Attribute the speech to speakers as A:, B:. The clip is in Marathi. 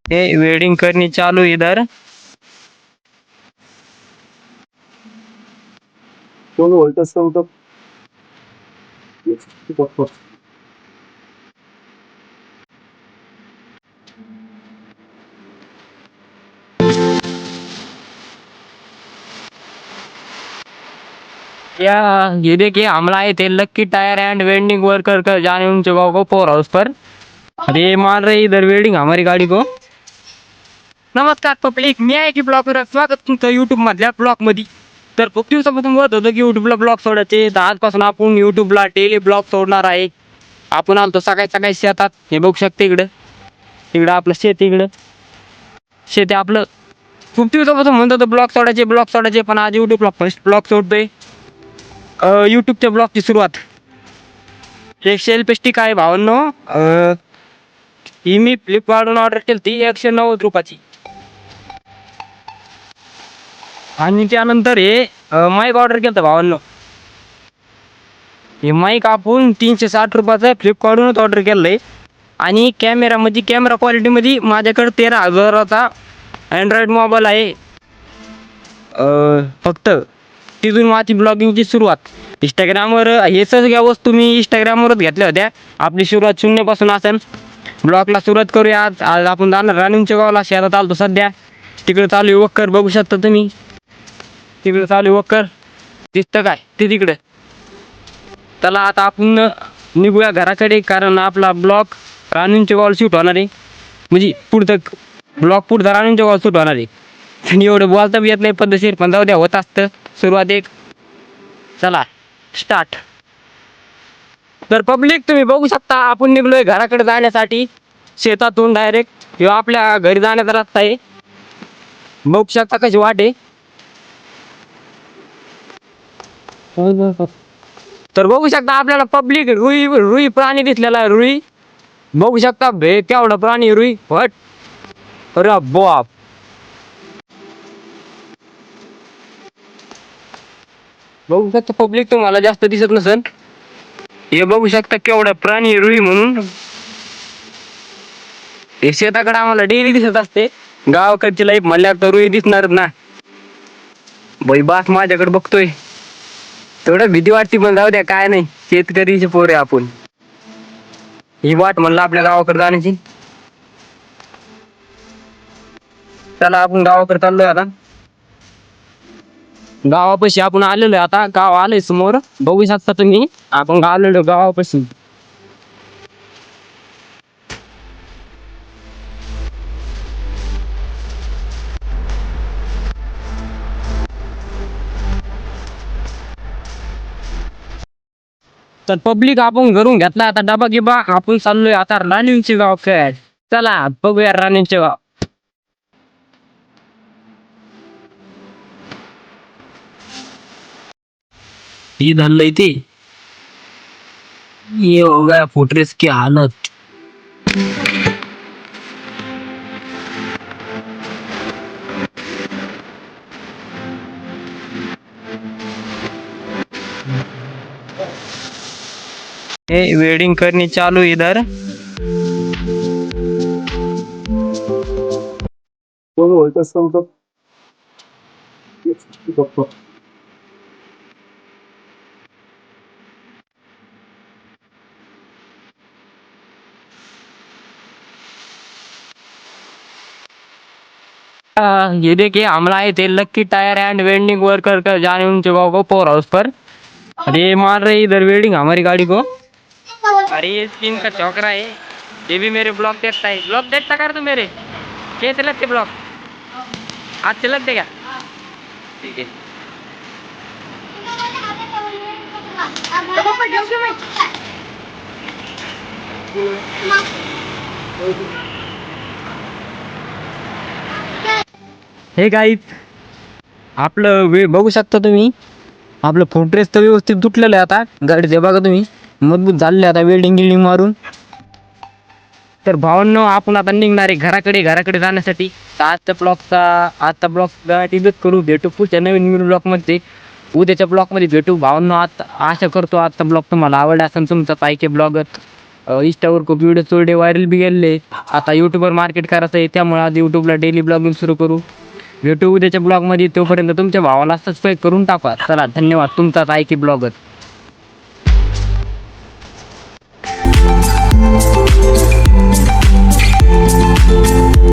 A: वेल्डिंग करनी चालू इधर।
B: दोनों वोल्टेज से मतलब
A: या ये देखिए हमला आए थे lucky tyre end welding worker का जाने उन जगहों को पोर हाउस पर। अरे मार रहे इधर वेल्डिंग हमारी गाड़ी को। नमस्कार पब्लिक, मी आहे की ब्लॉगवर स्वागत तुमचं यूट्यूब मधल्या ब्लॉग मध्ये। तर खूप दिवसापासून बोलत होतो की यूट्यूबला ब्लॉग सोडायचे, तर आजपासून आपण यूट्यूबला डेली ब्लॉग सोडणार आहे। आपण आलतो सकाळी सकाळी शेतात, हे बघू शकते इकडं। इकडं आपलं शेत, इकडं शेत आहे आपलं। खूप दिवसापासून म्हणत होतो ब्लॉग सोडायचे, पण आज यूट्यूबला फर्स्ट ब्लॉग सोडतोय। यूट्यूबच्या ब्लॉगची सुरुवात एक सेल्फी आहे भावांनो। ही मी फ्लिपकार्टवरून ऑर्डर केली ती 190 रुपयाची। आणि त्यानंतर हे माईक ऑर्डर केलं भावांनो। हे माईक आपण 360 रुपयाचं फ्लिपकार्टवरूनच ऑर्डर केलंय। आणि कॅमेरा क्वालिटीमध्ये माझ्याकडे 13,000चा अँड्रॉइड मोबाईल आहे। फक्त तिथून माझी ब्लॉगिंगची सुरुवात। इंस्टाग्रामवर हे सगळ्या वस्तू मी इंस्टाग्रामवरच घेतल्या होत्या। आपली सुरुवात शून्यापासून असेल। ब्लॉगला सुरुवात करूया। आज आपण जाणार राणींच्या गावाला, शेतात आलतो सध्या। तिकडे चालू आहे वक्कर, बघू शकता तुम्ही। तिकडे चालू आहे वक्कर, दिसतं काय ते तिकडे। चला आता आपण निघूया घराकडे, कारण आपला ब्लॉग राणींच्या गावाला शूट होणार आहे। म्हणजे पुढचं ब्लॉग पुढचा राणींच्या गावाला शूट होणार आहे। आणि एवढं बोलता बी येत नाही पद्धतशीर, पण जाऊ द्या, होत असतं सुरुवात एक। चला स्टार्ट। तर पब्लिक तुम्ही बघू शकता, आपण निघलोय घराकडे जाण्यासाठी शेतातून डायरेक्ट। किंवा आपल्या घरी जाण्याचा रस्ता आहे, बघू शकता कशी वाट आहे। तर बघू शकता आपल्याला पब्लिक रुई प्राणी दिसलेला आहे। रुई बघू शकता, केवढा प्राणी रुई फट। अरे बाप, बघू शकता पब्लिक, तुम्हाला जास्त दिसत नसेल। हे बघू शकता केवढा प्राणी रुई म्हणून। हे शेताकडे आम्हाला डेली दिसत असते। गावाकडची लाईफ म्हणल्यावर तर रुई दिसणारच ना। बाई बास माझ्याकडे बघतोय, तेवढं भीती वाटते, पण जाऊ द्या, काय नाही, शेतकरीचे पोरे आपण। ही वाट म्हणलं आपल्या गावाकडे जाण्याची। चला आपण गावाकडे चाललोय आता। गावापाशी आपण आलेलो आहे आता, गाव आलंय समोर, बघू शकता तुम्ही। आपण आलेलो गावापाशी। तर पब्लिक आपण घरून घेतला आता डबा गिबा, आपण चाललोय आता राणींचे गाव काय। चला बघूया राणींचे गाव। ही धरलंय ते, ये हो गया फोर्ट्रेस की हालत। वेल्डिंग करनी चालू इधर।
B: दोनों वोल्टेज से मतलब
A: ये देखिए हमला आए थे lucky tyre end welding worker का जाने उन जगहों को पोर हाउस पर। अरे मार रहे इधर वेल्डिंग हमारी गाड़ी को। अरे ये स्किन का चौकरा है, ये भी मेरे ब्लॉग देखता है। ब्लॉग देखता कर तू मेरे, कैसे लगते ब्लॉग, आज से लगते क्या? ठीक है। हे गाईज, आपलं बघू शकता तुम्ही, आपलं फोर्ट्रेस तर व्यवस्थित तुटलेलं आहे आता। गाडीचे बघा तुम्ही, मजबूत झालेले आता वेल्डिंग गिल्डिंग मारून। तर भावांनो, आपण आता निघणार आहे घराकडे जाण्यासाठी। तर आजचा ब्लॉग इथंच करू, भेटू पुढच्या नवीन ब्लॉगमध्ये। उद्याच्या ब्लॉगमध्ये भेटू भावांनो। आता आशा करतो आजचा ब्लॉग तुम्हाला आवडला असेल, तुमचा पाहिजे ब्लॉगर। इंस्टावर खूप व्हिडिओ थोडे व्हायरल बी गेले. आता यूट्यूबवर मार्केट करायचं आहे, त्यामुळे आज यूट्यूबला डेली ब्लॉगिंग सुरू करू. भेटू उद्याच्या ब्लॉगमध्ये. तोपर्यंत तुमच्या भावाला सबस्क्राईब करून टाका. चला धन्यवाद. तुमचाच आयकी ब्लॉगर.